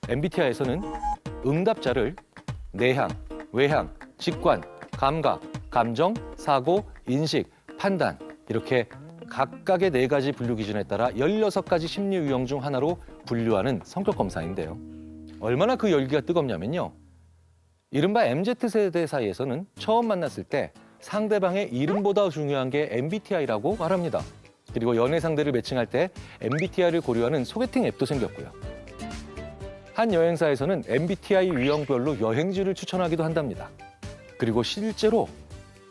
MBTI에서는 응답자를 내향, 외향, 직관, 감각, 감정, 사고, 인식, 판단 이렇게 각각의 4가지 분류 기준에 따라 16가지 심리 유형 중 하나로 분류하는 성격 검사인데요. 얼마나 그 열기가 뜨겁냐면요. 이른바 MZ세대 사이에서는 처음 만났을 때 상대방의 이름보다 중요한 게 MBTI라고 말합니다. 그리고 연애 상대를 매칭할 때 MBTI를 고려하는 소개팅 앱도 생겼고요. 한 여행사에서는 MBTI 유형별로 여행지를 추천하기도 한답니다. 그리고 실제로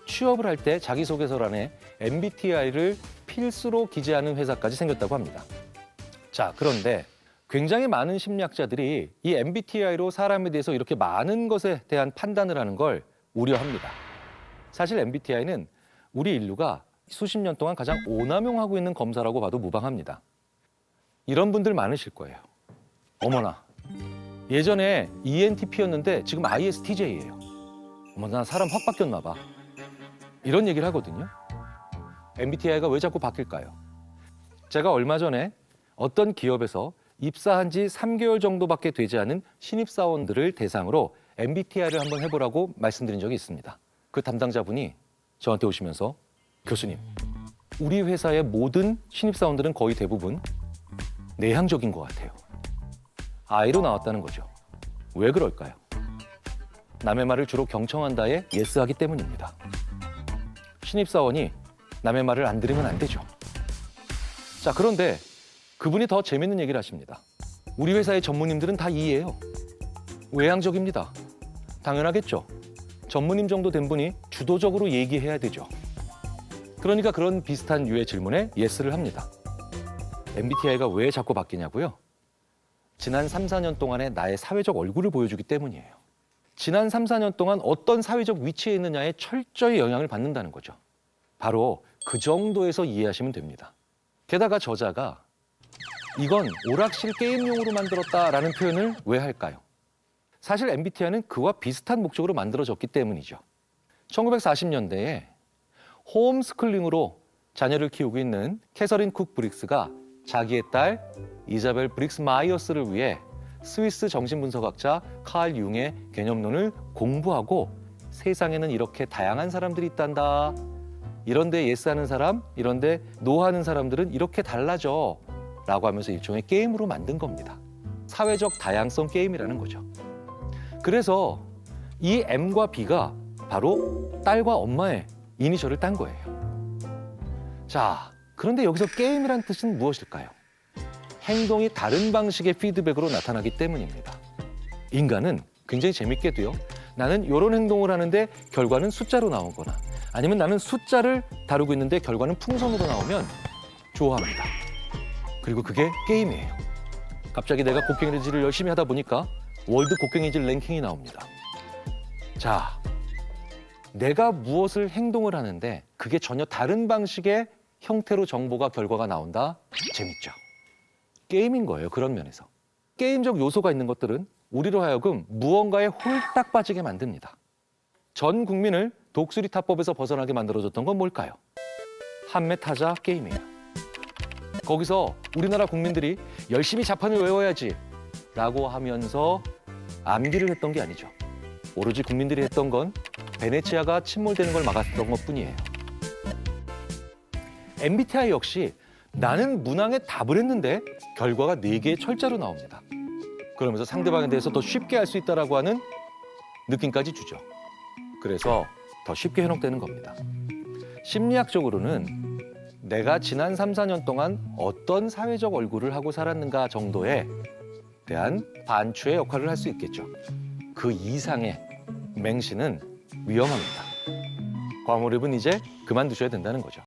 취업을 할 때 자기소개서란에 MBTI를 필수로 기재하는 회사까지 생겼다고 합니다. 자, 그런데 굉장히 많은 심리학자들이 이 MBTI로 사람에 대해서 이렇게 많은 것에 대한 판단을 하는 걸 우려합니다. 사실 MBTI는 우리 인류가 수십 년 동안 가장 오남용하고 있는 검사라고 봐도 무방합니다. 이런 분들 많으실 거예요. 어머나, 예전에 ENTP였는데 지금 ISTJ예요. 어머나, 나 사람 확 바뀌었나 봐. 이런 얘기를 하거든요. MBTI가 왜 자꾸 바뀔까요? 제가 얼마 전에 어떤 기업에서 입사한 지 3개월 정도밖에 되지 않은 신입사원들을 대상으로 MBTI를 한번 해보라고 말씀드린 적이 있습니다. 그 담당자분이 저한테 오시면서 교수님, 우리 회사의 모든 신입사원들은 거의 대부분 내향적인 것 같아요. I로 나왔다는 거죠. 왜 그럴까요? 남의 말을 주로 경청한다에 예스하기 때문입니다. 신입사원이 남의 말을 안 들으면 안 되죠. 자, 그런데 그분이 더 재밌는 얘기를 하십니다. 우리 회사의 전무님들은 다 E예요. 외향적입니다. 당연하겠죠. 전무님 정도 된 분이 주도적으로 얘기해야 되죠. 그러니까 그런 비슷한 유의 질문에 예스를 합니다. MBTI가 왜 자꾸 바뀌냐고요? 지난 3, 4년 동안의 나의 사회적 얼굴을 보여주기 때문이에요. 지난 3, 4년 동안 어떤 사회적 위치에 있느냐에 철저히 영향을 받는다는 거죠. 바로 그 정도에서 이해하시면 됩니다. 게다가 저자가 이건 오락실 게임용으로 만들었다라는 표현을 왜 할까요? 사실 MBTI는 그와 비슷한 목적으로 만들어졌기 때문이죠. 1940년대에 홈스쿨링으로 자녀를 키우고 있는 캐서린 쿡 브릭스가 자기의 딸 이자벨 브릭스 마이어스를 위해 스위스 정신분석학자 칼 융의 개념론을 공부하고 세상에는 이렇게 다양한 사람들이 있단다. 이런데 예스하는 사람, 이런데 노하는 사람들은 이렇게 달라져. 라고 하면서 일종의 게임으로 만든 겁니다. 사회적 다양성 게임이라는 거죠. 그래서 이 M과 B가 바로 딸과 엄마의 이니셜을 딴 거예요. 자, 그런데 여기서 게임이란 뜻은 무엇일까요? 행동이 다른 방식의 피드백으로 나타나기 때문입니다. 인간은 굉장히 재밌게도요. 나는 이런 행동을 하는데 결과는 숫자로 나오거나 아니면 나는 숫자를 다루고 있는데 결과는 풍선으로 나오면 좋아합니다. 그리고 그게 게임이에요. 갑자기 내가 곡괭이질을 열심히 하다 보니까 월드 곡괭이질 랭킹이 나옵니다. 자, 내가 무엇을 행동을 하는데 그게 전혀 다른 방식의 형태로 정보가 결과가 나온다? 재밌죠. 게임인 거예요, 그런 면에서. 게임적 요소가 있는 것들은 우리로 하여금 무언가에 홀딱 빠지게 만듭니다. 전 국민을 독수리 타법에서 벗어나게 만들어줬던 건 뭘까요? 한메타자 게임이에요. 거기서 우리나라 국민들이 열심히 자판을 외워야지 라고 하면서 암기를 했던 게 아니죠. 오로지 국민들이 했던 건 베네치아가 침몰되는 걸 막았던 것뿐이에요. MBTI 역시 나는 문항에 답을 했는데 결과가 4개의 철자로 나옵니다. 그러면서 상대방에 대해서 더 쉽게 알 수 있다라고 하는 느낌까지 주죠. 그래서 더 쉽게 현혹되는 겁니다. 심리학적으로는 내가 지난 3, 4년 동안 어떤 사회적 얼굴을 하고 살았는가 정도에 대한 반추의 역할을 할 수 있겠죠. 그 이상의 맹신은 위험합니다. 과몰입은 이제 그만두셔야 된다는 거죠.